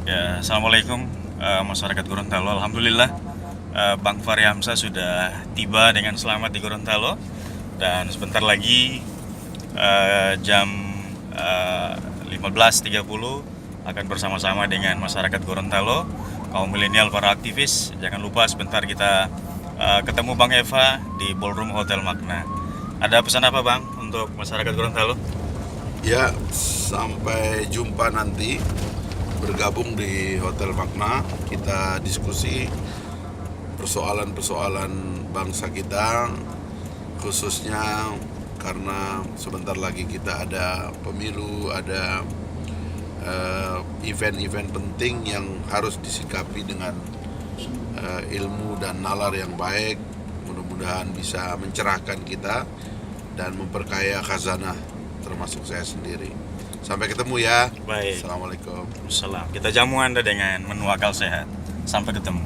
Ya, Assalamualaikum masyarakat Gorontalo. Alhamdulillah Bang Fahri Hamzah sudah tiba dengan selamat di Gorontalo dan sebentar lagi jam 15.30 akan bersama-sama dengan masyarakat Gorontalo, kaum milenial, para aktivis. Jangan lupa sebentar kita ketemu Bang Eva di Ballroom Hotel Makna. Ada pesan apa Bang untuk masyarakat Gorontalo? Ya, sampai jumpa nanti bergabung di Hotel Makna. Kita diskusi persoalan-persoalan bangsa kita, khususnya karena sebentar lagi kita ada pemilu, ada event-event penting yang harus disikapi dengan ilmu dan nalar yang baik. Mudah-mudahan bisa mencerahkan kita dan memperkaya khazanah, termasuk saya sendiri. Sampai ketemu ya. Baik. Assalamualaikum. Salam. Kita jamu Anda dengan menu akal sehat. Sampai ketemu.